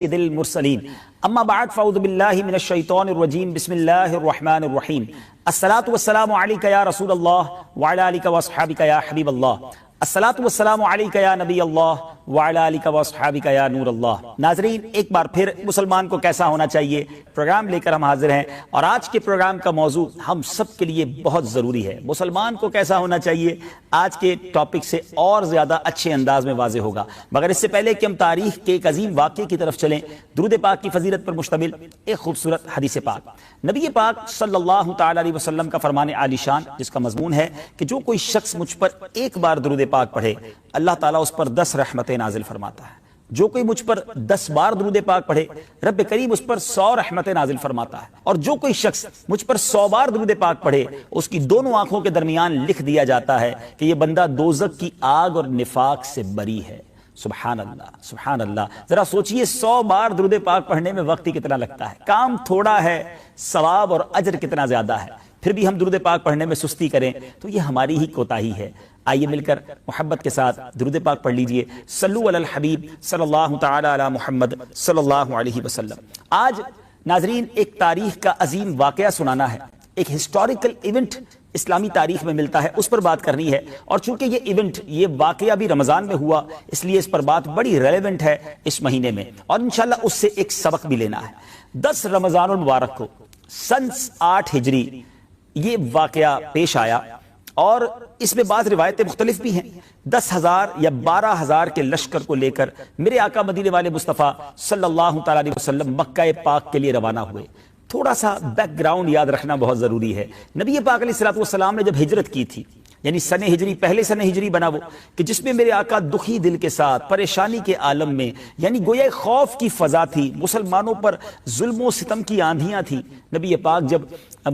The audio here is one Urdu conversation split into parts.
المرسلین اما بعد فاعوذ باللہ من الشیطان الرجیم بسم اللہ الرحمن الرحیم الصلاۃ والسلام علیک یا رسول اللہ وعلی آلک واصحابک یا حبیب اللہ الصلاۃ والسلام علیک یا نبی اللہ وعلی آلک واصحابک یا نور اللہ۔ ناظرین، ایک بار پھر مسلمان کو کیسا ہونا چاہیے پروگرام لے کر ہم حاضر ہیں، اور آج کے پروگرام کا موضوع ہم سب کے لیے بہت ضروری ہے۔ مسلمان کو کیسا ہونا چاہیے آج کے ٹاپک سے اور زیادہ اچھے انداز میں واضح ہوگا، مگر اس سے پہلے کہ ہم تاریخ کے ایک عظیم واقعے کی طرف چلیں، درود پاک کی فضیلت پر مشتمل ایک خوبصورت حدیث پاک، نبی پاک صلی اللہ تعالی علیہ وسلم کا فرمان عالی شان، جس کا مضمون ہے کہ جو کوئی شخص مجھ پر ایک بار درود پاک پڑھے اللہ تعالیٰ اس پر 10 رحمتیں نازل فرماتا ہے۔ جو کوئی مجھ پر 10 بار درود پاک پڑھے رب کریم اس پر 100 رحمتیں نازل فرماتا ہے، اور جو کوئی شخص مجھ پر 100 بار درود پاک پڑھے اس کی دونوں آنکھوں کے درمیان لکھ دیا جاتا ہے کہ یہ بندہ دوزخ کی آگ اور نفاق سے بری ہے۔ سبحان اللہ، سبحان اللہ۔ ذرا سوچئے 100 بار درود پاک پڑھنے میں وقت ہی کتنا لگتا ہے، کام تھوڑا ہے، ثواب اور اجر کتنا زیادہ ہے، پھر بھی ہم درود پاک پڑھنے میں سستی کریں تو یہ ہماری ہی کوتاہی ہے۔ آئیے مل کر محبت کے ساتھ درود پاک پڑھ لیجئے۔ صلو علی الحبیب صلی اللہ تعالی علی محمد صلی اللہ علیہ وسلم۔ آج ناظرین ایک تاریخ کا عظیم واقعہ سنانا ہے، ایک ہسٹوریکل ایونٹ اسلامی تاریخ میں ملتا ہے، اس پر بات کرنی ہے، اور چونکہ یہ ایونٹ، یہ واقعہ بھی رمضان میں ہوا، اس لیے اس پر بات بڑی ریلیونٹ ہے اس مہینے میں، اور انشاءاللہ اس سے ایک سبق بھی لینا ہے۔ 10 رمضان المبارک کو سن 8 ہجری یہ واقعہ پیش آیا، اور اس میں بعض روایتیں مختلف بھی ہیں۔ 10,000 یا 12,000 کے لشکر کو لے کر میرے آقا مدینے والے مصطفیٰ صلی اللہ تعالی علیہ وسلم مکہ پاک کے لیے روانہ ہوئے۔ تھوڑا سا بیک گراؤنڈ یاد رکھنا بہت ضروری ہے۔ نبی پاک علیہ السلام نے جب ہجرت کی تھی، یعنی سن ہجری، پہلے سن ہجری بنا وہ کہ جس میں میرے آقا دکھی دل کے ساتھ پریشانی کے عالم میں، یعنی گویا خوف کی فضا تھی، مسلمانوں پر ظلم و ستم کی آندھیاں تھیں۔ نبی پاک جب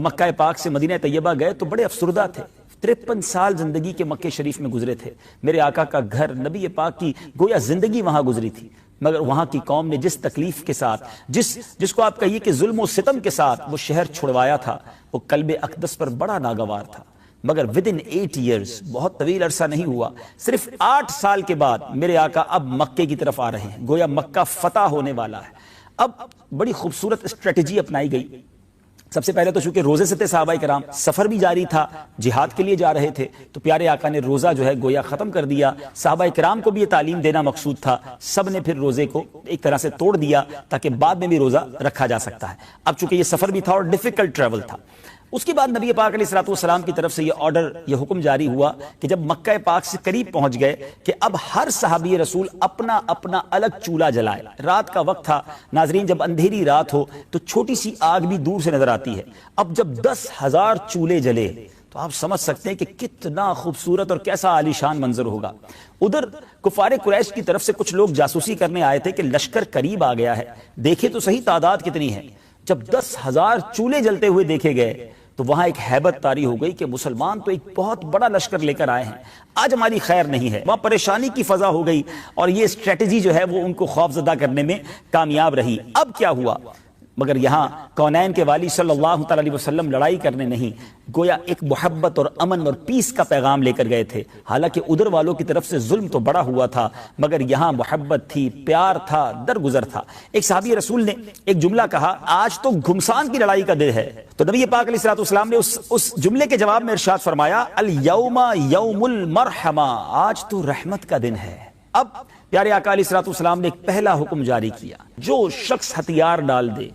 مکہ پاک سے مدینہ طیبہ گئے تو بڑے افسردہ تھے۔ 53 سال زندگی کے مکہ شریف میں گزرے تھے۔ میرے آقا کا گھر، نبی پاک کی گویا زندگی وہاں گزری تھی، مگر وہاں کی قوم نے جس تکلیف کے ساتھ، جس کو آپ کہیے کہ ظلم و ستم کے ساتھ وہ شہر چھڑوایا تھا، وہ قلب اقدس پر بڑا ناگوار تھا۔ مگر ودن 8 ایئرز، بہت طویل عرصہ نہیں ہوا، صرف 8 سال کے بعد میرے آقا اب مکے کی طرف آ رہے ہیں، گویا مکہ فتح ہونے والا ہے۔ اب بڑی خوبصورت اسٹریٹجی اپنائی گئی۔ سب سے پہلے تو چونکہ روزے سے تھے صحابہ کرام، سفر بھی جاری تھا، جہاد کے لیے جا رہے تھے، تو پیارے آقا نے روزہ جو ہے گویا ختم کر دیا۔ صحابہ کرام کو بھی یہ تعلیم دینا مقصود تھا، سب نے پھر روزے کو ایک طرح سے توڑ دیا تاکہ بعد میں بھی روزہ رکھا جا سکتا ہے۔ اب چونکہ یہ سفر بھی تھا اور ڈیفیکلٹ ٹریول تھا، اس کے بعد نبی پاک علیہ السلام کی طرف سے یہ آرڈر، یہ حکم جاری ہوا کہ جب مکہ پاک سے قریب پہنچ گئے کہ اب ہر صحابی رسول اپنا اپنا الگ چولہا جلائے۔ رات کا وقت تھا ناظرین، جب اندھیری رات ہو تو چھوٹی سی آگ بھی دور سے نظر آتی ہے۔ اب جب 10,000 چولہے جلے تو آپ سمجھ سکتے ہیں کہ کتنا خوبصورت اور کیسا عالیشان منظر ہوگا۔ ادھر کفار قریش کی طرف سے کچھ لوگ جاسوسی کرنے آئے تھے کہ لشکر قریب آ گیا ہے، دیکھے تو صحیح تعداد کتنی ہے۔ جب 10,000 چولہے جلتے ہوئے دیکھے گئے تو وہاں ایک ہیبت طاری ہو گئی کہ مسلمان تو ایک بہت بڑا لشکر لے کر آئے ہیں، آج ہماری خیر نہیں ہے۔ وہاں پریشانی کی فضا ہو گئی، اور یہ اسٹریٹجی جو ہے وہ ان کو خوف زدہ کرنے میں کامیاب رہی۔ اب کیا ہوا؟ مگر یہاں کونین کے والی صلی اللہ تعالی علیہ وسلم لڑائی کرنے نہیں، گویا ایک محبت اور امن اور پیس کا پیغام لے کر گئے تھے۔ حالانکہ ادھر والوں کی طرف سے ظلم تو بڑا ہوا تھا، مگر یہاں محبت تھی، پیار تھا، درگزر تھا۔ ایک صحابی رسول نے ایک جملہ کہا، آج تو گھمسان کی لڑائی کا دن ہے، تو نبی پاک علیہ السلام نے اس جملے کے جواب میں ارشاد فرمایا، الیوم یوم المرحمہ، آج تو رحمت کا دن ہے۔ اب پیارے آقا علیہ السلام نے ایک پہلا حکم جاری کیا، جو شخص ہتھیار ڈال دے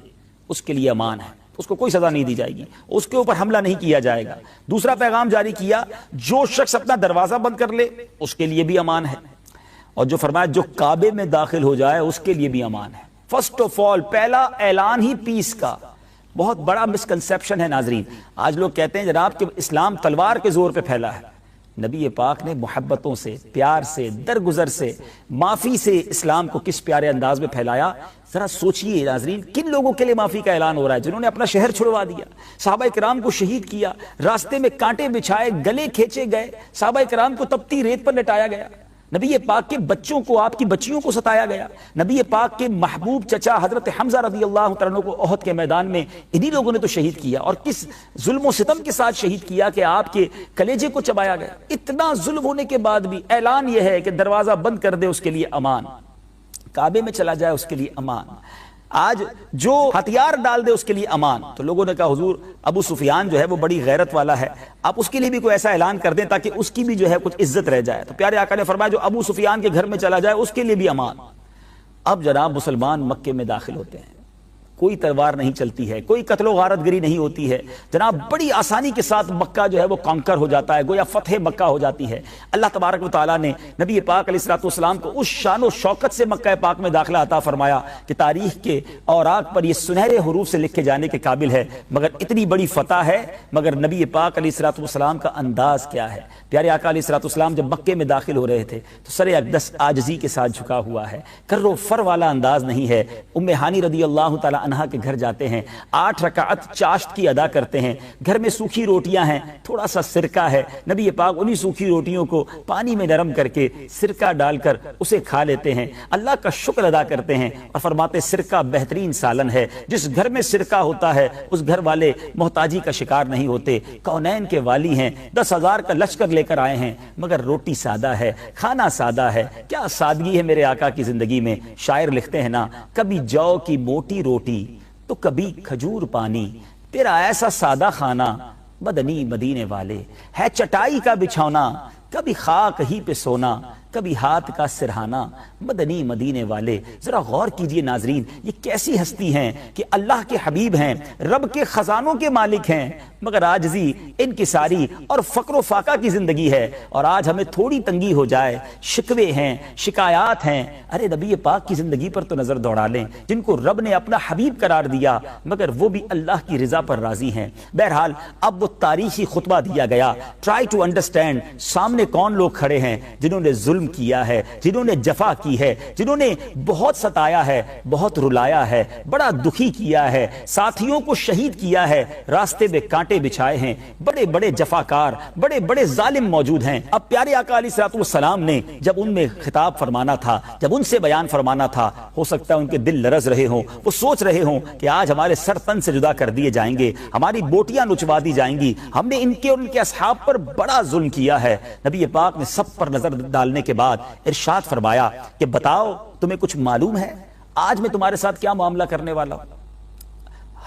اس کے لیے امان ہے، اس کو کوئی سزا نہیں دی جائے گی، اس کے اوپر حملہ نہیں کیا جائے گا۔ دوسرا پیغام جاری کیا، جو شخص اپنا دروازہ بند کر لے اس کے لیے بھی امان ہے، اور جو فرمایا جو کعبے میں داخل ہو جائے اس کے لیے بھی امان ہے۔ فرسٹ آف آل پہلا اعلان ہی پیس کا۔ بہت بڑا مسکنسیپشن ہے ناظرین، آج لوگ کہتے ہیں جناب کہ اسلام تلوار کے زور پہ پھیلا ہے۔ نبی پاک نے محبتوں سے، پیار سے، درگزر سے، معافی سے اسلام کو کس پیارے انداز میں پھیلایا۔ ذرا سوچئے ناظرین، کن لوگوں کے لیے معافی کا اعلان ہو رہا ہے؟ جنہوں نے اپنا شہر چھڑوا دیا، صحابہ کرام کو شہید کیا، راستے میں کانٹے بچھائے، گلے کھینچے گئے، صحابہ کرام کو تپتی ریت پر لٹایا گیا، نبی پاک کے بچوں کو، آپ کی بچیوں کو ستایا گیا، نبی پاک کے محبوب چچا حضرت حمزہ رضی اللہ تعالیٰ عنہ کو احد کے میدان میں انہی لوگوں نے تو شہید کیا، اور کس ظلم و ستم کے ساتھ شہید کیا کہ آپ کے کلیجے کو چبایا گیا۔ اتنا ظلم ہونے کے بعد بھی اعلان یہ ہے کہ دروازہ بند کر دے اس کے لیے امان۔ کعبے میں چلا جائے اس کے لیے امان، آج جو ہتھیار ڈال دے اس کے لیے امان۔ تو لوگوں نے کہا حضور ابو سفیان جو ہے وہ بڑی غیرت والا ہے، آپ اس کے لیے بھی کوئی ایسا اعلان کر دیں تاکہ اس کی بھی جو ہے کچھ عزت رہ جائے۔ تو پیارے آقا نے فرمایا جو ابو سفیان کے گھر میں چلا جائے اس کے لیے بھی امان۔ اب جناب مسلمان مکے میں داخل ہوتے ہیں، کوئی تلوار نہیں چلتی ہے، کوئی قتل و غارت گری نہیں ہوتی ہے جناب، بڑی آسانی کے ساتھ مکہ جو ہے وہ کانکر ہو جاتا ہے، گویا فتح مکہ ہو جاتی ہے۔ اللہ تبارک و تعالیٰ نے نبی پاک علیہ الصلوۃ والسلام کو اس شان و شوکت سے مکہ پاک میں داخلہ عطا فرمایا کہ تاریخ کے اوراق پر یہ سنہرے حروف سے لکھے جانے کے قابل ہے۔ مگر اتنی بڑی فتح ہے، مگر نبی پاک علیہ الصلوۃ والسلام کا انداز کیا ہے؟ پیارے آقا علیہ الصلوۃ والسلام جب مکے میں داخل ہو رہے تھے تو سر اقدس عاجزی کے ساتھ جھکا ہوا ہے، کر و فر والا انداز نہیں ہے۔ ام ہانی رضی اللہ تعالی عنہا کے گھر جاتے ہیں، 8 رکعت چاشت کی ادا کرتے ہیں، گھر میں سوکھی روٹیاں ہیں، تھوڑا سا سرکہ ہے، نبی پاک انہی سوکھی روٹیوں کو پانی میں نرم کر کے سرکہ ڈال کر اسے کھا لیتے ہیں، اللہ کا شکر ادا کرتے ہیں اور فرماتے سرکہ بہترین سالن ہے، جس گھر میں سرکہ ہوتا ہے اس گھر والے محتاجی کا شکار نہیں ہوتے۔ کونین کے والی ہیں، 10,000 کا لشکر لے کر آئے ہیں، مگر روٹی سادہ ہے، کھانا سادہ ہے۔ کیا سادگی ہے میرے آقا کی زندگی میں۔ شاعر لکھتے ہیں نا، کبھی جو کی موٹی روٹی تو کبھی کھجور پانی، تیرا ایسا سادہ کھانا مدنی مدینے والے، ہے چٹائی کا بچھونا کبھی خاک ہی پہ سونا، کبھی ہاتھ کا سرہانا مدنی مدینے والے۔ ذرا غور کیجئے ناظرین، یہ کیسی ہستی ہیں کہ اللہ کے حبیب ہیں، رب کے خزانوں کے مالک ہیں، مگر عاجزی انکساری اور فقر و فاقہ کی زندگی ہے۔ اور آج ہمیں تھوڑی تنگی ہو جائے، شکوے ہیں، شکایات ہیں، ارے نبی پاک کی زندگی پر تو نظر دوڑا لیں، جن کو رب نے اپنا حبیب قرار دیا مگر وہ بھی اللہ کی رضا پر راضی ہیں۔ بہرحال اب وہ تاریخی خطبہ دیا گیا، ٹرائی ٹو انڈرسٹینڈ، سامنے کون لوگ کھڑے ہیں جنہوں نے ظلم کیا ہے، جنہوں نے جفا کی ہے، جنہوں نے بہت ستایا ہے، بہت رلایا ہے، بڑا دکھی کیا ہے، ساتھیوں کو شہید کیا ہے، راستے میں کانٹے بچھائے ہیں، بڑے بڑے جفاکار، بڑے بڑے ظالم موجود ہیں۔ اب پیارے آقا علیہ الصلوۃ والسلام نے جب ان میں خطاب فرمانا تھا، جب ان سے بیان فرمانا تھا، ہو سکتا ہے ان کے دل لرز رہے ہوں، وہ سوچ رہے ہوں کہ آج ہمارے سر تن سے جدا کر دیے جائیں گے، ہماری بوٹیاں نچوا دی جائیں گی، ہم نے ان کے اور ان کے اصحاب پر بڑا ظلم کیا ہے۔ نبی پاک نے سب پر نظر ڈالنے کے بعد ارشاد فرمایا کہ بتاؤ تمہیں کچھ معلوم ہے آج میں تمہارے ساتھ کیا معاملہ کرنے والا ہوں؟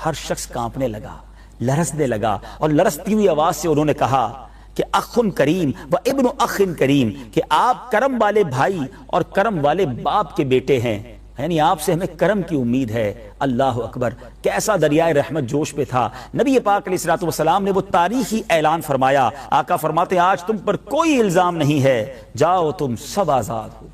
ہر شخص کانپنے لگا، لرزنے لگا، اور لرزتی ہوئی آواز سے انہوں نے کہا کہ اخن کریم و ابن اخن کریم، کہ آپ کرم والے بھائی اور کرم والے باپ کے بیٹے ہیں، یعنی آپ سے ہمیں کرم کی امید ہے۔ اللہ اکبر، کیسا دریائے رحمت جوش پہ تھا۔ نبی پاک علیہ الصلوۃ والسلام نے وہ تاریخی اعلان فرمایا، آقا فرماتے ہیں آج تم پر کوئی الزام نہیں ہے، جاؤ تم سب آزاد ہو۔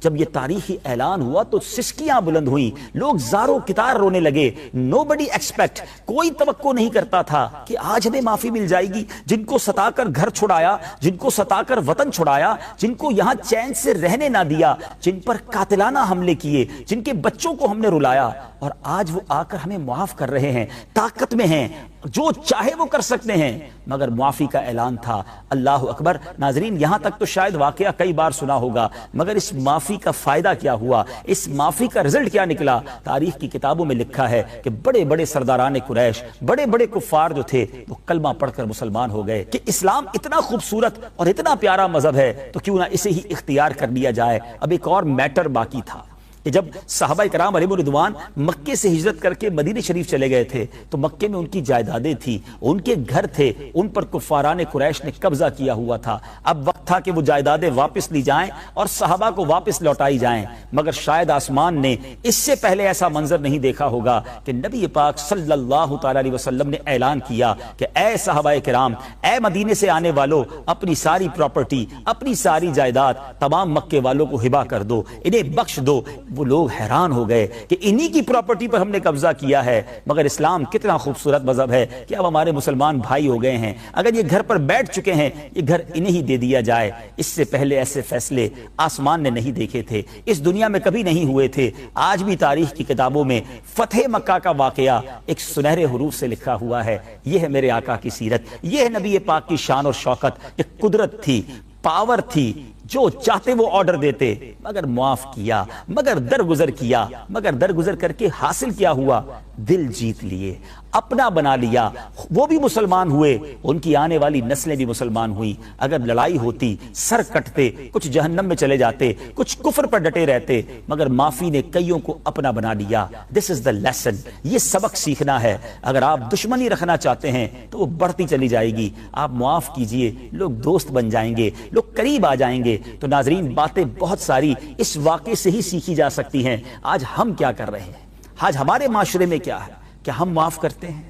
جب یہ تاریخی اعلان ہوا تو سسکیاں بلند ہوئیں، لوگ زاروں کتار رونے لگے۔ نوبڈی ایکسپیکٹ، کوئی توقع نہیں کرتا تھا کہ آج ہمیں معافی مل جائے گی۔ جن کو ستا کر گھر چھڑایا، جن کو ستا کر وطن چھڑایا، جن کو یہاں چین سے رہنے نہ دیا، جن پر قاتلانہ حملے کیے، جن کے بچوں کو ہم نے رلایا، اور آج وہ آ کر ہمیں معاف کر رہے ہیں، طاقت میں ہیں، جو چاہے وہ کر سکتے ہیں، مگر معافی کا اعلان تھا۔ اللہ اکبر۔ ناظرین یہاں تک تو شاید واقعہ کئی بار سنا ہوگا، مگر اس معافی کا فائدہ کیا ہوا، اس معافی کا رزلٹ کیا نکلا؟ تاریخ کی کتابوں میں لکھا ہے کہ بڑے بڑے سرداران قریش، بڑے بڑے کفار جو تھے وہ کلمہ پڑھ کر مسلمان ہو گئے کہ اسلام اتنا خوبصورت اور اتنا پیارا مذہب ہے تو کیوں نہ اسے ہی اختیار کر لیا جائے۔ اب ایک اور میٹر باقی تھا کہ جب صحابہ کرام علیہم الرضوان مکے سے ہجرت کر کے مدینہ شریف چلے گئے تھے تو مکے میں ان کی جائیدادیں تھیں، ان کے گھر تھے، ان پر کفاران قریش نے قبضہ کیا ہوا تھا۔ اب وقت تھا کہ وہ جائیدادیں واپس لی جائیں اور صحابہ کو واپس لوٹائی جائیں، مگر شاید آسمان نے اس سے پہلے ایسا منظر نہیں دیکھا ہوگا کہ نبی پاک صلی اللہ تعالی علیہ وسلم نے اعلان کیا کہ اے صحابہ کرام، اے مدینے سے آنے والوں، اپنی ساری پراپرٹی، اپنی ساری جائیداد تمام مکے والوں کو ہبہ کر دو، انہیں بخش دو۔ وہ لوگ حیران ہو گئے کہ انہی کی پراپرٹی پر ہم نے قبضہ کیا ہے، مگر اسلام کتنا خوبصورت مذہب ہے کہ اب ہمارے مسلمان بھائی ہو گئے ہیں، اگر یہ گھر پر بیٹھ چکے ہیں یہ گھر انہیں ہی دے دیا جائے۔ اس سے پہلے ایسے فیصلے آسمان نے نہیں دیکھے تھے، اس دنیا میں کبھی نہیں ہوئے تھے۔ آج بھی تاریخ کی کتابوں میں فتح مکہ کا واقعہ ایک سنہرے حروف سے لکھا ہوا ہے۔ یہ ہے میرے آقا کی سیرت، یہ ہے نبی پاک کی شان اور شوکت۔ ایک قدرت تھی، پاور تھی، جو چاہتے وہ آرڈر دیتے، مگر معاف کیا، مگر درگزر کیا، مگر درگزر کر کے حاصل کیا ہوا؟ دل جیت لیے، اپنا بنا لیا، وہ بھی مسلمان ہوئے، ان کی آنے والی نسلیں بھی مسلمان ہوئی۔ اگر لڑائی ہوتی، سر کٹتے، کچھ جہنم میں چلے جاتے، کچھ کفر پر ڈٹے رہتے، مگر معافی نے کئیوں کو اپنا بنا لیا۔ دس از دا لیسن، یہ سبق سیکھنا ہے۔ اگر آپ دشمنی رکھنا چاہتے ہیں تو وہ بڑھتی چلی جائے گی، آپ معاف کیجئے، لوگ دوست بن جائیں گے، لوگ قریب آ جائیں گے۔ تو ناظرین، باتیں بہت ساری اس واقعے سے ہی سیکھی جا سکتی ہیں۔ آج ہم کیا کر رہے ہیں؟ آج ہمارے معاشرے میں کیا ہے؟ کیا ہم معاف کرتے ہیں؟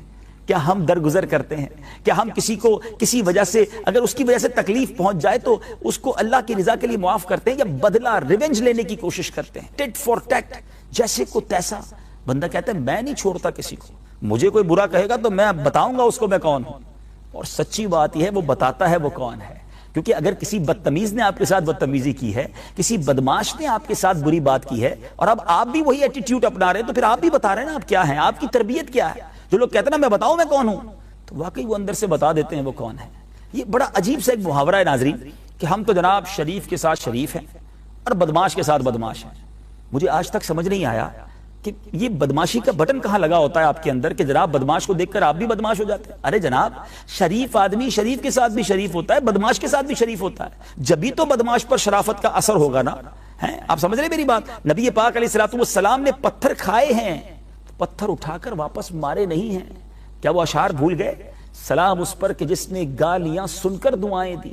کیا ہم درگزر کرتے ہیں؟ کیا ہم کسی کو کسی وجہ سے، اگر اس کی وجہ سے تکلیف پہنچ جائے تو اس کو اللہ کی رضا کے لیے معاف کرتے ہیں، یا بدلہ ریونج لینے کی کوشش کرتے ہیں؟ ٹٹ فور ٹیٹ، جیسے کو تیسا۔ بندہ کہتا ہے میں نہیں چھوڑتا کسی کو، مجھے کوئی برا کہے گا تو میں بتاؤں گا اس کو میں کون ہوں۔ اور سچی بات یہ ہے وہ بتاتا ہے وہ کون ہے، کیونکہ اگر کسی بدتمیز نے آپ کے ساتھ بدتمیزی کی ہے، کسی بدماش نے آپ کے ساتھ بری بات کی ہے، اور اب آپ بھی وہی ایٹیٹیوڈ اپنا رہے ہیں، تو پھر آپ بھی بتا رہے ہیں نا آپ کیا ہیں، آپ کی تربیت کیا ہے۔ جو لوگ کہتے ہیں نا میں بتاؤں میں کون ہوں، تو واقعی وہ اندر سے بتا دیتے ہیں وہ کون ہے۔ یہ بڑا عجیب سا ایک محاورہ ہے ناظرین، کہ ہم تو جناب شریف کے ساتھ شریف ہیں اور بدماش کے ساتھ بدماش ہیں۔ مجھے آج تک سمجھ نہیں آیا کہ یہ بدماشی کا بٹن کہاں لگا ہوتا ہے آپ کے اندر، کہ جناب بدماش کو دیکھ کر آپ بھی بدماش ہو جاتے ہیں۔ ارے جناب، شریف آدمی شریف کے ساتھ بھی شریف ہوتا ہے، بدماش کے ساتھ بھی شریف ہوتا ہے، جبھی تو بدماش پر شرافت کا اثر ہوگا نا۔ آپ سمجھ رہے میری بات؟ نبی پاک علیہ السلام نے پتھر کھائے ہیں، پتھر اٹھا کر واپس مارے نہیں ہیں۔ کیا وہ اشعار بھول گئے؟ سلام اس پر کہ جس نے گالیاں سن کر دعائیں دی،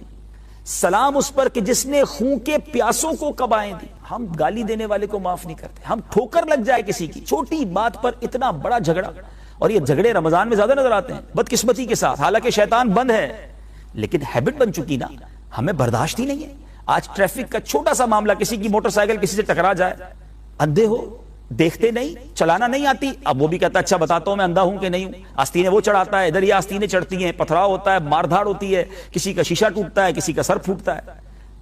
سلام اس پر کہ جس نے خون کے پیاسوں کو قبائیں دی۔ ہم گالی دینے والے کو معاف نہیں کرتے، ہم ٹھوکر لگ جائے کسی کی چھوٹی بات پر اتنا بڑا جھگڑا، اور یہ جھگڑے رمضان میں زیادہ نظر آتے ہیں بدقسمتی کے ساتھ، حالانکہ شیطان بند ہے، لیکن ہیبٹ بن چکی نا، ہمیں برداشت ہی نہیں ہے۔ آج ٹریفک کا چھوٹا سا معاملہ، کسی کی موٹر سائیکل کسی سے ٹکرا جائے، اندھے ہو، دیکھتے نہیں، چلانا نہیں آتی، اب وہ بھی کہتا ہے اچھا بتاتا ہوں میں اندھا ہوں کہ نہیں ہوں۔ آستینیں وہ چڑھاتا ہے، ادھر یہ آستینیں چڑھتی ہیں، پتھراؤ ہوتا ہے، مار دھاڑ ہوتی ہے، کسی کا شیشہ ٹوٹتا ہے، کسی کا سر پھوٹتا ہے۔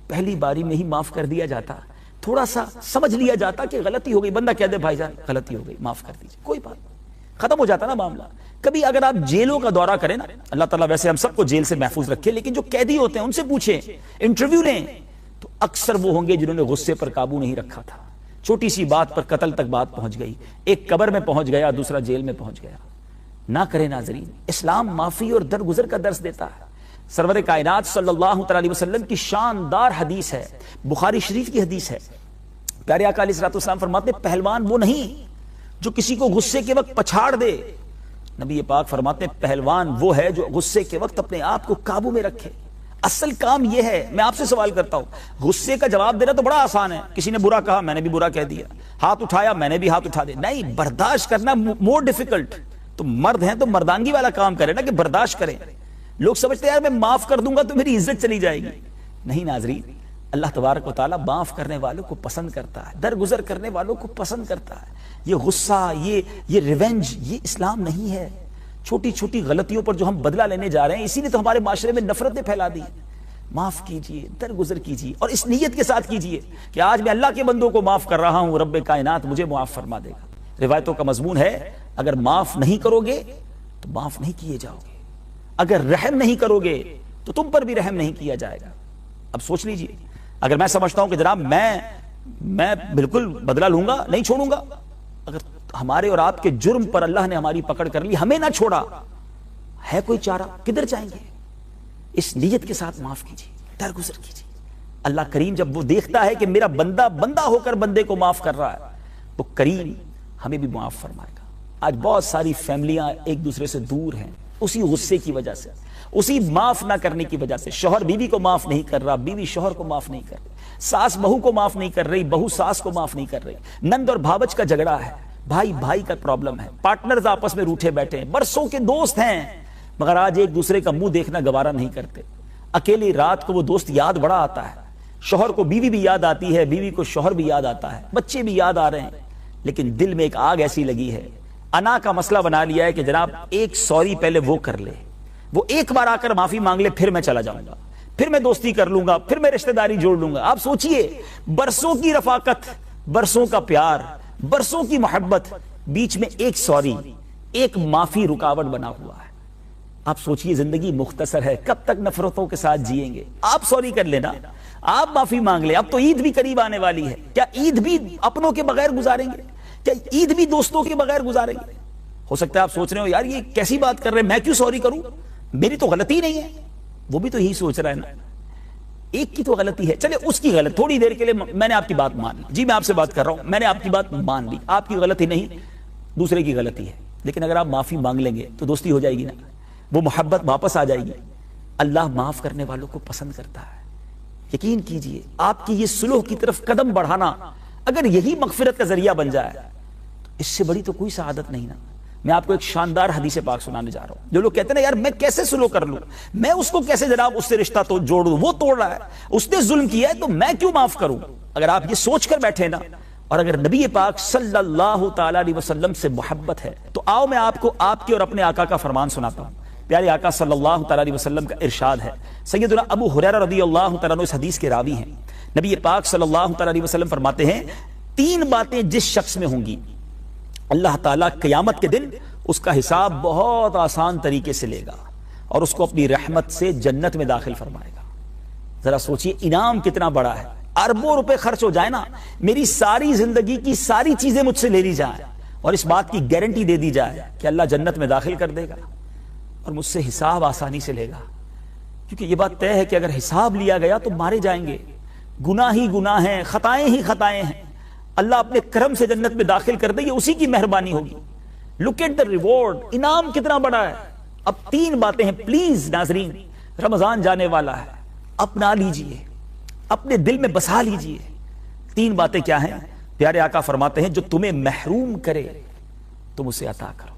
پہلی باری میں ہی معاف کر دیا جاتا، تھوڑا سا سمجھ لیا جاتا کہ غلطی ہو گئی، بندہ کہہ دے بھائی جان غلطی ہو گئی معاف کر دیجیے، کوئی بات نہیں، ختم ہو جاتا نا معاملہ۔ کبھی اگر آپ جیلوں کا دورہ کریں نا، اللہ تعالیٰ ویسے ہم سب کو جیل سے محفوظ رکھے، لیکن جو قیدی ہوتے ہیں ان سے پوچھیں، انٹرویو لیں، تو اکثر وہ ہوں گے جنہوں نے غصے پر قابو نہیں رکھا تھا، چھوٹی سی بات پر قتل تک بات پہنچ گئی، ایک قبر میں پہنچ گیا، دوسرا جیل میں پہنچ گیا۔ نہ کرے ناظرین، اسلام معافی اور درگزر کا درس دیتا ہے۔ سرور کائنات صلی اللہ علیہ وسلم کی شاندار حدیث ہے، بخاری شریف کی حدیث ہے، پیارے آقا علیہ السلام فرماتے ہیں پہلوان وہ نہیں جو کسی کو غصے کے وقت پچھاڑ دے، نبی پاک فرماتے ہیں پہلوان وہ ہے جو غصے کے وقت اپنے آپ کو قابو میں رکھے۔ اصل کام یہ ہے۔ میں آپ سے سوال کرتا ہوں، غصے کا جواب دینا تو بڑا آسان ہے، کسی نے برا کہا میں نے بھی برا کہہ دیا، ہاتھ اٹھایا میں نے بھی ہاتھ اٹھا دیا، نہیں، برداشت کرنا مور ڈیفیکلٹ۔ تو مرد ہیں تو مردانگی والا کام کریں نا، کہ برداشت کریں۔ لوگ سمجھتے ہیں یار میں معاف کر دوں گا تو میری عزت چلی جائے گی، نہیں ناظرین، اللہ تبارک و تعالیٰ معاف کرنے والوں کو پسند کرتا ہے، درگزر کرنے والوں کو پسند کرتا ہے۔ یہ غصہ، یہ ریونج، یہ اسلام نہیں ہے۔ چھوٹی چھوٹی غلطیوں پر جو ہم بدلہ لینے جا رہے ہیں، اسی لیے تو ہمارے معاشرے میں نفرتیں پھیلا دی۔ معاف کیجئے، درگزر کیجئے، اور اس نیت کے ساتھ کیجئے کہ آج میں اللہ کے بندوں کو معاف کر رہا ہوں، رب کائنات مجھے معاف فرما دے گا۔ روایتوں کا مضمون ہے اگر معاف نہیں کرو گے تو معاف نہیں کیے جاؤ گے، اگر رحم نہیں کرو گے تو تم پر بھی رحم نہیں کیا جائے گا۔ اب سوچ لیجئے، اگر میں سمجھتا ہوں کہ جناب میں بالکل بدلہ لوں گا، نہیں چھوڑوں گا، اگر ہمارے اور آپ کے جرم پر اللہ نے ہماری پکڑ کر لی، ہمیں نہ چھوڑا، ہے کوئی چارہ؟ کدھر جائیں گے؟ اس نیت کے ساتھ معاف کیجیے، درگزر کیجیے۔ اللہ کریم جب وہ دیکھتا ہے کہ میرا بندہ بندہ ہو کر بندے کو معاف کر رہا ہے، وہ کریم ہمیں بھی معاف فرمائے گا۔ آج بہت ساری فیملیاں ایک دوسرے سے دور ہیں، اسی غصے کی وجہ سے، اسی معاف نہ کرنے کی وجہ سے۔ شوہر بیوی کو معاف نہیں کر رہا، بیوی شوہر کو معاف نہیں کر رہی، ساس بہو کو معاف نہیں کر رہی، بہو ساس کو معاف نہیں کر رہی، نند اور بھاوج کا جھگڑا ہے، بھائی بھائی کا پرابلم ہے، پارٹنرز آپس میں روٹھے بیٹھے ہیں، برسوں کے دوست ہیں، مگر آج ایک دوسرے کا منہ دیکھنا گوارا نہیں کرتے۔ اکیلی رات کو وہ دوست یاد بڑا آتا ہے، شوہر کو بیوی بھی یاد آتی ہے، بیوی کو شوہر بھی یاد آتا ہے، بچے بھی یاد آ رہے ہیں، لیکن دل میں ایک آگ ایسی لگی ہے، انا کا مسئلہ بنا لیا ہے کہ جناب ایک سوری پہلے وہ کر لے، وہ ایک بار آ کر معافی مانگ لے، پھر میں چلا جاؤں گا، پھر میں دوستی کر لوں گا، پھر میں رشتہ داری جوڑ لوں گا۔ آپ سوچئے، برسوں کی رفاقت، برسوں کا پیار، برسوں کی محبت، بیچ میں ایک سوری، ایک معافی رکاوٹ بنا ہوا ہے۔ آپ سوچئے، زندگی مختصر ہے، کب تک نفرتوں کے ساتھ جئیں گے؟ آپ سوری کر لینا، آپ معافی مانگ لیں۔ اب تو عید بھی قریب آنے والی ہے، کیا عید بھی اپنوں کے بغیر گزاریں گے؟ کیا عید بھی دوستوں کے بغیر گزاریں گے؟ ہو سکتا ہے آپ سوچ رہے ہو یار یہ کیسی بات کر رہے ہیں، میں کیوں سوری کروں، میری تو غلطی نہیں ہے. وہ بھی تو یہی سوچ رہا ہے نا، ایک کی تو غلطی ہے، چلے اس کی غلط، تھوڑی دیر کے لیے میں نے آپ کی بات مان لی، جی میں آپ سے بات کر رہا ہوں، میں نے آپ کی بات مان لی، آپ کی غلطی نہیں دوسرے کی غلطی ہے. لیکن اگر آپ معافی مانگ لیں گے تو دوستی ہو جائے گی نا، وہ محبت واپس آ جائے گی. اللہ معاف کرنے والوں کو پسند کرتا ہے. یقین کیجئے آپ کی یہ صلح کی طرف قدم بڑھانا اگر یہی مغفرت کا ذریعہ بن جائے تو اس سے بڑی تو کوئی سعادت نہیں نا. میں آپ کو ایک شاندار حدیث پاک سنانے جا رہا ہوں. جو لوگ کہتے ہیں نا یار میں کیسے صلح کر لوں، میں اس کو کیسے جناب اس سے رشتہ تو جوڑ دوں، وہ توڑ رہا ہے، اس نے ظلم کیا ہے تو میں کیوں معاف کروں. اگر آپ یہ سوچ کر بیٹھے نا، اور اگر نبی پاک صلی اللہ تعالی علیہ وسلم سے محبت ہے تو آؤ میں آپ کو آپ کے اور اپنے آقا کا فرمان سناتا ہوں. پیارے آقا صلی اللہ تعالی علیہ وسلم کا ارشاد ہے. سیدنا ابو ہریرہ رضی اللہ تعالیٰ عنہ اس حدیث کے راوی ہیں. نبی پاک صلی اللہ تعالی علیہ وسلم فرماتے ہیں 3 باتیں جس شخص میں ہوں گی اللہ تعالیٰ قیامت کے دن اس کا حساب بہت آسان طریقے سے لے گا اور اس کو اپنی رحمت سے جنت میں داخل فرمائے گا. ذرا سوچئے انعام کتنا بڑا ہے. اربوں روپے خرچ ہو جائے نا، میری ساری زندگی کی ساری چیزیں مجھ سے لے لی جائیں اور اس بات کی گارنٹی دے دی جائے کہ اللہ جنت میں داخل کر دے گا اور مجھ سے حساب آسانی سے لے گا. کیونکہ یہ بات طے ہے کہ اگر حساب لیا گیا تو مارے جائیں گے. گناہ ہی گناہ ہیں، خطائیں ہی خطائیں ہیں. اللہ اپنے کرم سے جنت میں داخل کر دے، یہ اسی کی مہربانی ہوگی. لک ایٹ دا ریوارڈ، انعام کتنا بڑا ہے. اب 3 باتیں ہیں، پلیز ناظرین، رمضان جانے والا ہے، اپنا لیجئے، اپنے دل میں بسا لیجئے. 3 باتیں کیا ہیں؟ پیارے آقا فرماتے ہیں جو تمہیں محروم کرے تم اسے عطا کرو.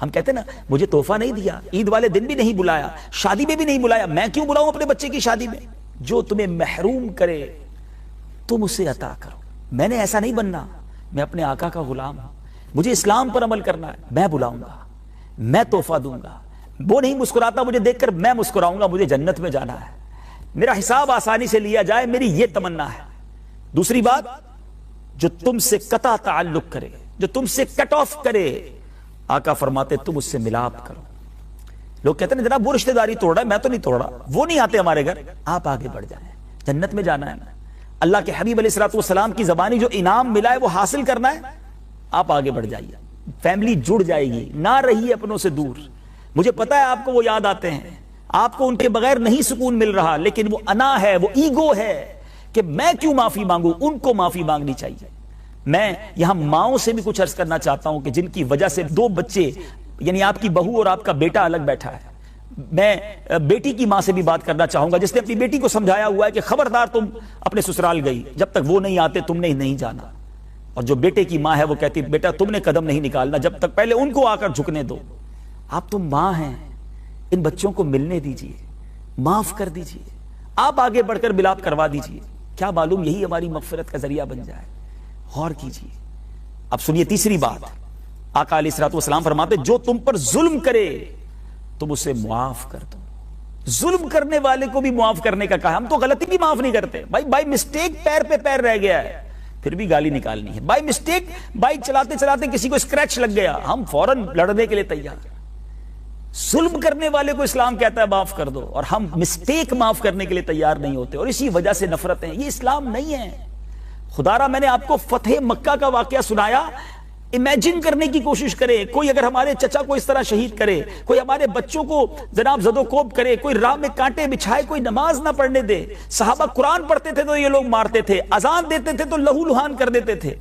ہم کہتے ہیں نا مجھے تحفہ نہیں دیا، عید والے دن بھی نہیں بلایا، شادی میں بھی نہیں بلایا، میں کیوں بلاؤں اپنے بچے کی شادی میں. جو تمہیں محروم کرے تم اسے عطا کرو. میں نے ایسا نہیں بننا، میں اپنے آقا کا غلام ہوں، مجھے اسلام پر عمل کرنا ہے، میں بلاؤں گا، میں تحفہ دوں گا. وہ نہیں مسکراتا مجھے دیکھ کر، میں مسکراؤں گا، مجھے جنت میں جانا ہے، میرا حساب آسانی سے لیا جائے، میری یہ تمنا ہے. دوسری بات، جو تم سے قطع تعلق کرے، جو تم سے کٹ آف کرے، آقا فرماتے تم اس سے ملاپ کرو. لوگ کہتے ہیں جناب وہ رشتہ داری توڑ رہا ہے، میں تو نہیں توڑ رہا، وہ نہیں آتے ہمارے گھر. آپ آگے بڑھ جائیں، جنت میں جانا ہے نا. اللہ کے حبیب علیہ الصلوۃ والسلام کی زبانی جو انعام ملا ہے وہ حاصل کرنا ہے. آپ آگے بڑھ جائیے، فیملی جڑ جائے گی، نہ رہیے اپنوں سے دور. مجھے پتا ہے آپ کو وہ یاد آتے ہیں، آپ کو ان کے بغیر نہیں سکون مل رہا، لیکن وہ انا ہے، وہ ایگو ہے کہ میں کیوں معافی مانگوں، ان کو معافی مانگنی چاہیے. میں یہاں ماؤں سے بھی کچھ عرض کرنا چاہتا ہوں کہ جن کی وجہ سے 2 بچے، یعنی آپ کی بہو اور آپ کا بیٹا الگ بیٹھا ہے. میں بیٹی کی ماں سے بھی بات کرنا چاہوں گا جس نے اپنی بیٹی کو سمجھایا ہوا ہے کہ خبردار تم اپنے سسرال گئی، جب تک وہ نہیں آتے تم نے نہیں جانا. اور جو بیٹے کی ماں ہے وہ کہتی بیٹا تم نے قدم نہیں نکالنا جب تک پہلے ان کو آ کر جھکنے دو. آپ تم ماں ہیں، ان بچوں کو ملنے دیجئے، معاف کر دیجئے، آپ آگے بڑھ کر ملاپ کروا دیجئے. کیا معلوم یہی ہماری مغفرت کا ذریعہ بن جائے. غور کیجئے. اب سنیے تیسری بات، آقا علیہ الصلوۃ والسلام فرماتے جو تم پر ظلم کرے تم اسے معاف کر دو. ظلم کرنے والے کو بھی معاف کرنے کا کہا. ہم تو غلطی بھی معاف نہیں کرتے. بائی مسٹیک پیر پہ پیر رہ گیا ہے پھر بھی گالی نکالنی ہے. بائی مسٹیک بائک چلاتے چلاتے کسی کو اسکریچ لگ گیا، ہم فوراً لڑنے کے لیے تیار. ظلم کرنے والے کو اسلام کہتا ہے معاف کر دو، اور ہم مسٹیک معاف کرنے کے لیے تیار نہیں ہوتے، اور اسی وجہ سے نفرتیں. یہ اسلام نہیں ہے. خدا را میں نے آپ کو فتح مکہ کا واقعہ سنایا، امیجن کرنے کی کوشش کرے. کوئی اگر ہمارے چچا کو اس طرح شہید کرے، کوئی ہمارے بچوں کو جناب زد و کوب کرے، کوئی راہ میں کانٹے بچھائے، کوئی نماز نہ پڑھنے دے. صحابہ قرآن پڑھتے تھے تو یہ لوگ مارتے تھے، اذان دیتے تھے تو لہو لہان کر دیتے تھے.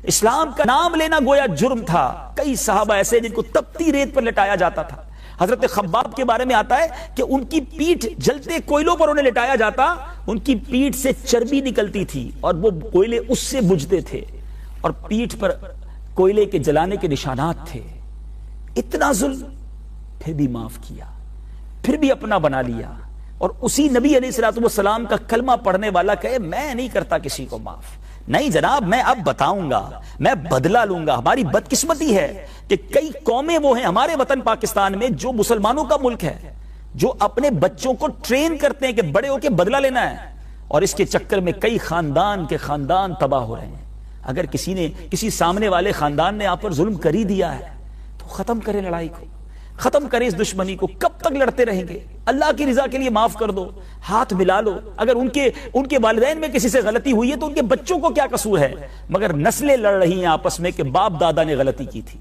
اسلام کا نام لینا گویا جرم تھا. کئی صحابہ ایسے جن کو تپتی ریت پر لٹایا جاتا تھا. حضرت خباب کے بارے میں آتا ہے کہ ان کی پیٹھ جلتے کوئلوں پر انہیں لٹایا جاتا، ان کی پیٹھ سے چربی نکلتی تھی اور وہ کوئلے اس سے بجھتے تھے، اور پیٹھ پر کوئلے کے جلانے کے نشانات تھے. اتنا ظلم، پھر بھی معاف کیا، پھر بھی اپنا بنا لیا. اور اسی نبی علیہ الصلوۃ والسلام کا کلمہ پڑھنے والا کہے میں نہیں کرتا کسی کو معاف. نہیں جناب، میں اب بتاؤں گا، میں بدلہ لوں گا. ہماری بدقسمتی ہے کہ کئی قومیں وہ ہیں ہمارے وطن پاکستان میں جو مسلمانوں کا ملک ہے، جو اپنے بچوں کو ٹرین کرتے ہیں کہ بڑے ہو کے بدلہ لینا ہے، اور اس کے چکر میں کئی خاندان کے خاندان تباہ ہو رہے ہیں. اگر کسی سامنے والے خاندان نے آپ پر ظلم کر ہی دیا ہے تو ختم کرے لڑائی کو، ختم کرے اس دشمنی کو. کب تک لڑتے رہیں گے؟ اللہ کی رضا کے لیے معاف کر دو، ہاتھ ملا لو. اگر ان کے والدین میں کسی سے غلطی ہوئی ہے تو ان کے بچوں کو کیا قصور ہے؟ مگر نسلیں لڑ رہی ہیں آپس میں کہ باپ دادا نے غلطی کی تھی.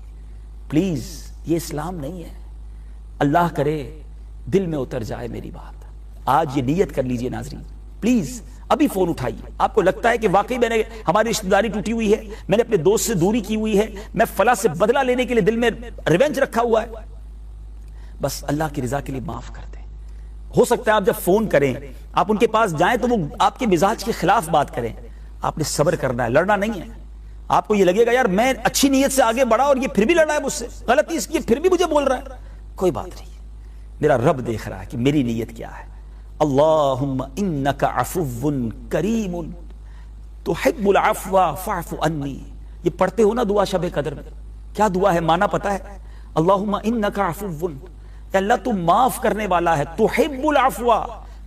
پلیز یہ اسلام نہیں ہے. اللہ کرے دل میں اتر جائے میری بات. آج یہ نیت کر لیجئے ناظرین, پلیز ابھی فون اٹھائیے. آپ کو لگتا ہے کہ واقعی میں نے ہماری رشتہ داری ٹوٹی ہوئی ہے, میں نے اپنے دوست سے دوری کی ہوئی ہے, میں فلاں سے بدلہ لینے کے لیے دل میں ریونج رکھا ہوا ہے, بس اللہ کی رضا کے لیے معاف کر دیں. ہو سکتا ہے آپ جب فون کریں آپ ان کے پاس جائیں تو وہ آپ کے مزاج کے خلاف بات کریں. آپ نے صبر کرنا ہے, لڑنا نہیں ہے. آپ کو یہ لگے گا یار میں اچھی نیت سے آگے بڑھا اور یہ پھر بھی لڑ رہا ہے مجھ سے, غلطی اس کی پھر بھی مجھے بول رہا ہے. کوئی بات نہیں, میرا رب دیکھ رہا ہے کہ میری نیت کیا ہے. اللہم انک عفو کریم تحب العفو فاعف عنی. یہ پڑھتے ہو نا دعا شب قدر میں, کیا دعا ہے معنی پتہ ہے؟ اللہم انک عفو, اللہ تو معاف کرنے والا ہے, تحب العفو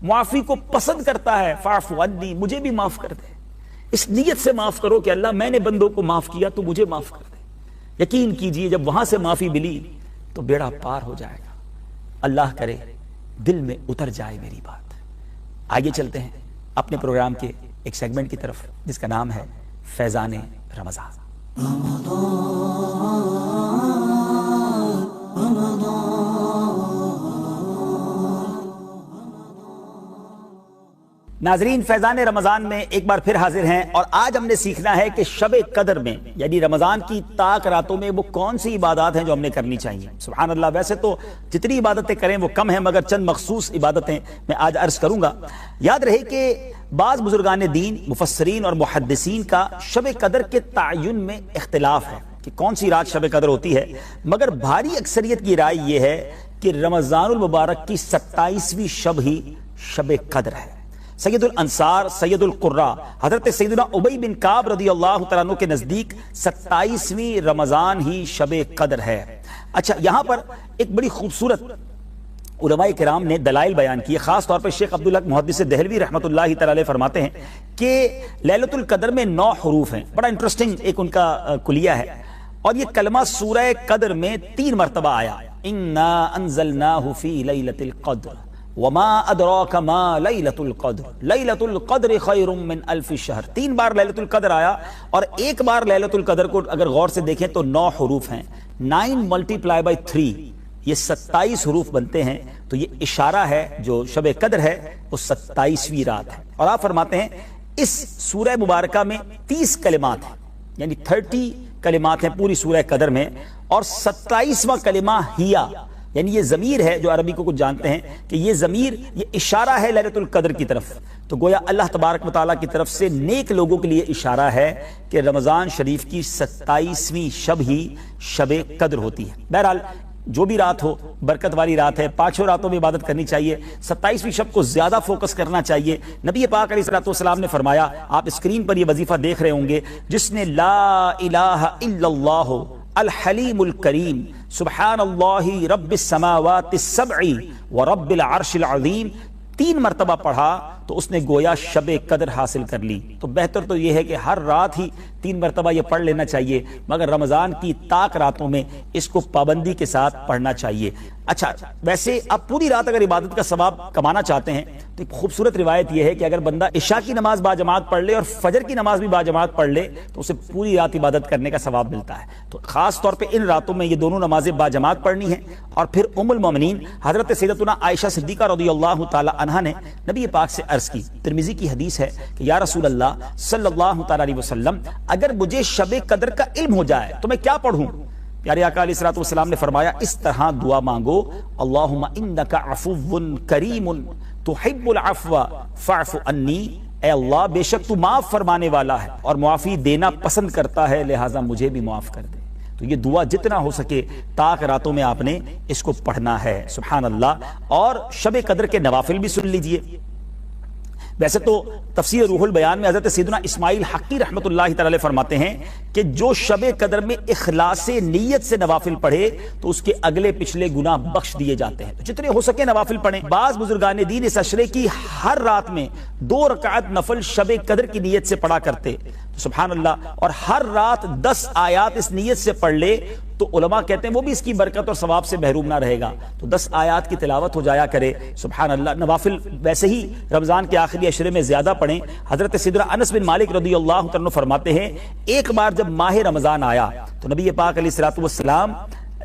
معافی کو پسند کرتا ہے, فاعف عنی مجھے بھی معاف کر دے. اس نیت سے معاف کرو کہ اللہ میں نے بندوں کو معاف کیا تو مجھے معاف کر دے. یقین کیجئے جب وہاں سے معافی ملی تو بیڑا پار ہو جائے گا. اللہ کرے دل میں اتر جائے میری بات. آگے چلتے ہیں اپنے پروگرام کے ایک سیگمنٹ کی طرف جس کا نام ہے فیضان رمضان. ناظرین, فیضان رمضان میں ایک بار پھر حاضر ہیں اور آج ہم نے سیکھنا ہے کہ شب قدر میں یعنی رمضان کی طاق راتوں میں وہ کون سی عبادات ہیں جو ہم نے کرنی چاہیے. سبحان اللہ, ویسے تو جتنی عبادتیں کریں وہ کم ہیں مگر چند مخصوص عبادتیں میں آج عرض کروں گا. یاد رہے کہ بعض بزرگان دین, مفسرین اور محدثین کا شب قدر کے تعین میں اختلاف ہے کہ کون سی رات شب قدر ہوتی ہے, مگر بھاری اکثریت کی رائے یہ ہے کہ رمضان المبارک کی 27ویں شب ہی شب قدر ہے. سید الانصار, سید القراء حضرت سیدنا ابی بن کعب رضی اللہ تعالیٰ عنہ کے نزدیک 27ویں رمضان ہی شب قدر ہے. اچھا, یہاں پر ایک بڑی خوبصورت علماء کرام نے دلائل بیان کیے, خاص طور پر شیخ عبدالحق محدث دہلوی رحمۃ اللہ تعالی علیہ فرماتے ہیں کہ لیلۃ القدر میں 9 حروف ہیں. بڑا انٹرسٹنگ ایک ان کا کلیہ ہے, اور یہ کلمہ سورہ قدر میں 3 مرتبہ آیا. انا انزلناہ فی لیلۃ القدر وما ادراک ما لیلۃ القدر لیلۃ القدر خیر من الف شہر. 3 بار لیلۃ القدر آیا, اور ایک بار لیلۃ القدر کو اگر غور سے دیکھیں تو 9 حروف ہیں. 9 ملٹیپلائی بائی 3 یہ 27 حروف بنتے ہیں. تو یہ اشارہ ہے جو شب قدر ہے وہ 27ویں رات ہے. اور آپ فرماتے ہیں اس سورہ مبارکہ میں 30 کلمات ہیں, یعنی 30 کلمات ہیں پوری سورہ قدر میں, اور 27واں کلمہ ہیا یعنی یہ ضمیر ہے جو عربی کو کچھ جانتے ہیں کہ یہ ضمیر یہ اشارہ ہے لیلۃ القدر کی طرف. تو گویا اللہ تبارک و تعالیٰ کی طرف سے نیک لوگوں کے لیے اشارہ ہے کہ رمضان شریف کی 27ویں شب ہی شب قدر ہوتی ہے. بہرحال جو بھی رات ہو برکت والی رات ہے, 5 راتوں میں عبادت کرنی چاہیے. 27ویں شب کو زیادہ فوکس کرنا چاہیے. نبی پاک علیہ الصلوۃ والسلام نے فرمایا, آپ اسکرین پر یہ وظیفہ دیکھ رہے ہوں گے, جس نے لا الہ الا اللہ الحلیم الکریم سبحان اللہ رب السماوات السبع ورب العرش العظیم 3 مرتبہ پڑھا تو اس نے گویا شب قدر حاصل کر لی. تو بہتر تو یہ ہے کہ ہر رات ہی 3 مرتبہ یہ پڑھ لینا چاہیے, مگر رمضان کی طاق راتوں میں اس کو پابندی کے ساتھ پڑھنا چاہیے. اچھا, ویسے آپ پوری رات اگر عبادت کا ثواب کمانا چاہتے ہیں تو ایک خوبصورت روایت یہ ہے کہ اگر بندہ عشاء کی نماز با جماعت پڑھ لے اور فجر کی نماز بھی با جماعت پڑھ لے تو اسے پوری رات عبادت کرنے کا ثواب ملتا ہے. تو خاص طور پہ ان راتوں میں یہ دونوں نمازیں با جماعت پڑھنی ہیں. اور پھر ام المومنین حضرت سیدتنا عائشہ صدیقہ رضی اللہ تعالی عنہا نے نبی پاک سے عرض کی, ترمذی کی حدیث ہے کہ یا رسول اللہ صلی اللہ تعالی علیہ وسلم اگر مجھے شب قدر کا علم ہو جائے تو میں کیا پڑھوں؟ پیارے آقا علیہ الصلوۃ والسلام نے فرمایا اس طرح دعا مانگو, اللہم انک عفو کریم تحب العفو فاعف عنی, اے اللہ بے شک تو معاف فرمانے والا ہے اور معافی دینا پسند کرتا ہے, لہٰذا مجھے بھی معاف کر دے. تو یہ دعا جتنا ہو سکے طاق راتوں میں آپ نے اس کو پڑھنا ہے. سبحان اللہ. اور شب قدر کے نوافل بھی سن لیجئے. ویسے تو تفسیر روح البیان میں حضرت سیدنا اسماعیل حقی رحمت اللہ تعالی فرماتے ہیں کہ جو شب قدر میں اخلاص نیت سے نوافل پڑھے تو اس کے اگلے پچھلے گناہ بخش دیے جاتے ہیں. تو جتنے ہو سکے نوافل پڑھیں. بعض بزرگان دین اس عشرے کی ہر رات میں 2 رکعت نفل شب قدر کی نیت سے پڑھا کرتے. سبحان اللہ. اور ہر رات 10 آیات اس نیت سے پڑھ لے تو علماء کہتے ہیں وہ بھی اس کی برکت اور ثواب سے محروم نہ رہے گا. تو 10 آیات کی تلاوت ہو جایا کرے. سبحان اللہ. نوافل ویسے ہی رمضان کے آخری عشرے میں زیادہ پڑھیں. حضرت سیدنا انس بن مالک رضی اللہ عنہ فرماتے ہیں ایک بار جب ماہ رمضان آیا تو نبی پاک علیہ الصلوۃ والسلام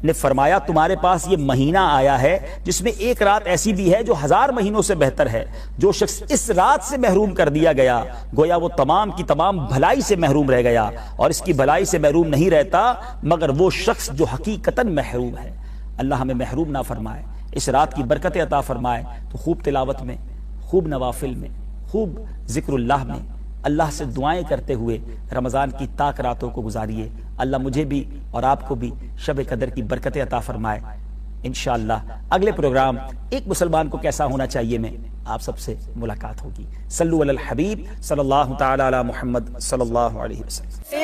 نے فرمایا تمہارے پاس یہ مہینہ آیا ہے جس میں ایک رات ایسی بھی ہے جو 1000 مہینوں سے بہتر ہے. جو شخص اس رات سے محروم کر دیا گیا گویا وہ تمام کی تمام بھلائی سے محروم رہ گیا, اور اس کی بھلائی سے محروم نہیں رہتا مگر وہ شخص جو حقیقتاً محروم ہے. اللہ ہمیں محروم نہ فرمائے, اس رات کی برکتیں عطا فرمائے. تو خوب تلاوت میں, خوب نوافل میں, خوب ذکر اللہ میں اللہ سے دعائیں کرتے ہوئے رمضان کی تاک راتوں کو گزاریے. اللہ مجھے بھی اور آپ کو بھی شب قدر کی برکتیں عطا فرمائے. انشاءاللہ اگلے پروگرام ایک مسلمان کو کیسا ہونا چاہیے میں آپ سب سے ملاقات ہوگی. صلو علی الحبیب صلی اللہ تعالی علی محمد صلی اللہ علیہ وسلم.